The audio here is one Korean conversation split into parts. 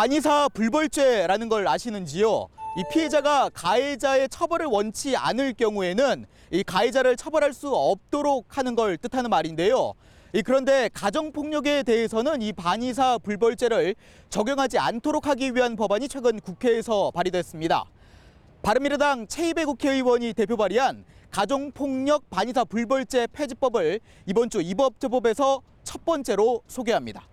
반의사 불벌죄라는 걸 아시는지요? 이 피해자가 가해자의 처벌을 원치 않을 경우에는 이 가해자를 처벌할 수 없도록 하는 걸 뜻하는 말인데요. 그런데 가정폭력에 대해서는 이 반의사 불벌죄를 적용하지 않도록 하기 위한 법안이 최근 국회에서 발의됐습니다. 바른미래당 최이배 국회의원이 대표 발의한 가정폭력 반의사 불벌죄 폐지법을 이번 주 입법제법에서 첫 번째로 소개합니다.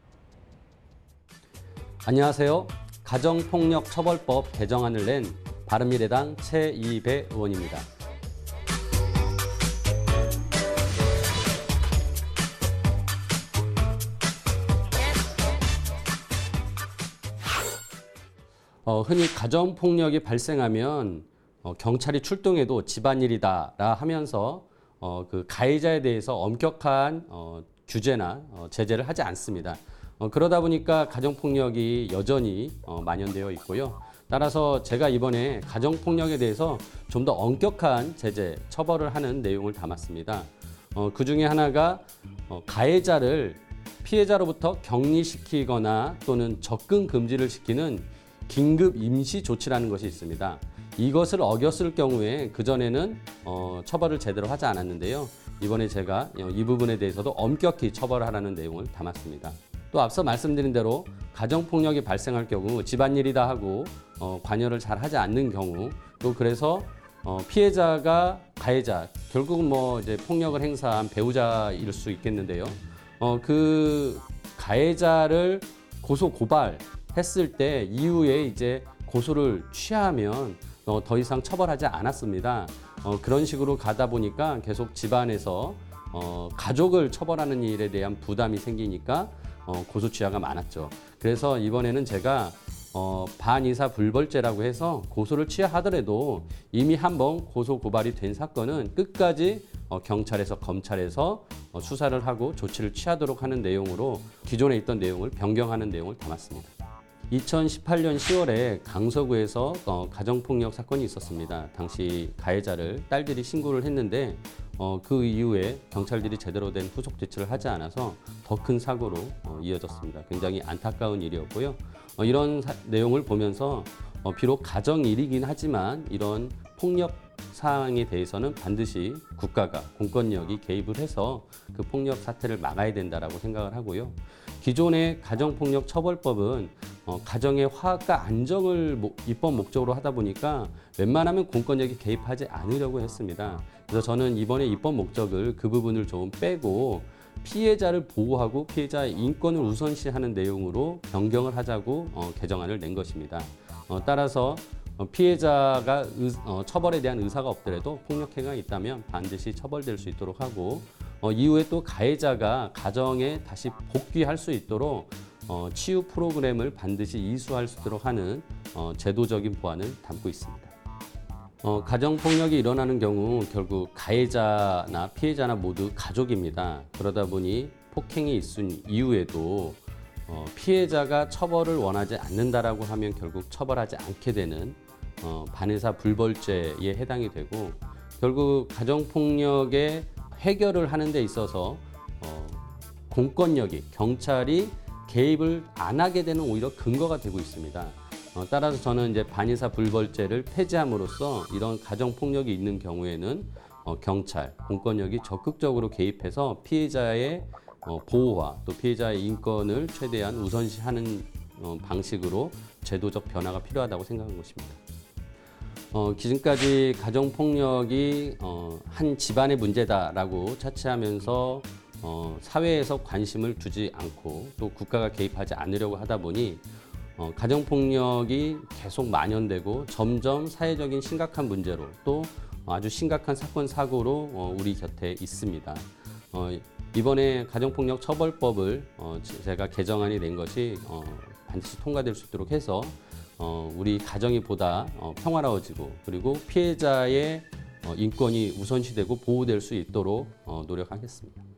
안녕하세요. 가정폭력처벌법 개정안을 낸 바른미래당 최이배 의원입니다. 흔히 가정폭력이 발생하면 경찰이 출동해도 집안일이다라 하면서 그 가해자에 대해서 엄격한 규제나 제재를 하지 않습니다. 그러다 보니까 가정폭력이 여전히 만연되어 있고요. 따라서 제가 이번에 가정폭력에 대해서 좀 더 엄격한 제재, 처벌을 하는 내용을 담았습니다. 그 중에 하나가 가해자를 피해자로부터 격리시키거나 또는 접근 금지를 시키는 긴급 임시 조치라는 것이 있습니다. 이것을 어겼을 경우에 그전에는 처벌을 제대로 하지 않았는데요. 이번에 제가 이 부분에 대해서도 엄격히 처벌하라는 내용을 담았습니다. 또 앞서 말씀드린 대로 가정폭력이 발생할 경우 집안일이다 하고 관여를 잘 하지 않는 경우, 또 그래서 피해자가 가해자, 결국은 뭐 이제 폭력을 행사한 배우자일 수 있겠는데요. 그 가해자를 고소 고발했을 때 이후에 이제 고소를 취하면 더 이상 처벌하지 않았습니다. 그런 식으로 가다 보니까 계속 집안에서 가족을 처벌하는 일에 대한 부담이 생기니까 고소 취하가 많았죠. 그래서 이번에는 제가 반의사 불벌죄라고 해서 고소를 취하하더라도 이미 한번 고소 고발이 된 사건은 끝까지 경찰에서 검찰에서 수사를 하고 조치를 취하도록 하는 내용으로 기존에 있던 내용을 변경하는 내용을 담았습니다. 2018년 10월에 강서구에서 가정폭력 사건이 있었습니다. 당시 가해자를 딸들이 신고를 했는데 그 이후에 경찰들이 제대로 된 후속 조치를 하지 않아서 더 큰 사고로 이어졌습니다. 굉장히 안타까운 일이었고요. 이런 내용을 보면서 비록 가정일이긴 하지만 이런 폭력 사항에 대해서는 반드시 국가가 공권력이 개입을 해서 그 폭력 사태를 막아야 된다라고 생각을 하고요. 기존의 가정폭력 처벌법은 가정의 화합과 안정을 입법 목적으로 하다 보니까 웬만하면 공권력이 개입하지 않으려고 했습니다. 그래서 저는 이번에 입법 목적을 그 부분을 좀 빼고 피해자를 보호하고 피해자의 인권을 우선시하는 내용으로 변경을 하자고 개정안을 낸 것입니다. 따라서 피해자가 처벌에 대한 의사가 없더라도 폭력행위가 있다면 반드시 처벌될 수 있도록 하고 이후에 또 가해자가 가정에 다시 복귀할 수 있도록 치유 프로그램을 반드시 이수할 수 있도록 하는 제도적인 보완을 담고 있습니다. 가정폭력이 일어나는 경우 결국 가해자나 피해자나 모두 가족입니다. 그러다 보니 폭행이 있은 이후에도 피해자가 처벌을 원하지 않는다라고 하면 결국 처벌하지 않게 되는 반의사 불벌죄에 해당이 되고, 결국 가정폭력의 해결을 하는 데 있어서 공권력이, 경찰이 개입을 안 하게 되는 오히려 근거가 되고 있습니다. 따라서 저는 이제 반의사 불벌죄를 폐지함으로써 이런 가정폭력이 있는 경우에는 경찰, 공권력이 적극적으로 개입해서 피해자의 보호와 또 피해자의 인권을 최대한 우선시하는 방식으로 제도적 변화가 필요하다고 생각한 것입니다. 지금까지 가정폭력이 한 집안의 문제다라고 차치하면서 사회에서 관심을 두지 않고 또 국가가 개입하지 않으려고 하다 보니 가정폭력이 계속 만연되고 점점 사회적인 심각한 문제로 또 아주 심각한 사건 사고로 우리 곁에 있습니다. 이번에 가정폭력 처벌법을 제가 개정안이 낸 것이 반드시 통과될 수 있도록 해서 우리 가정이 보다 평화로워지고 그리고 피해자의 인권이 우선시되고 보호될 수 있도록 노력하겠습니다.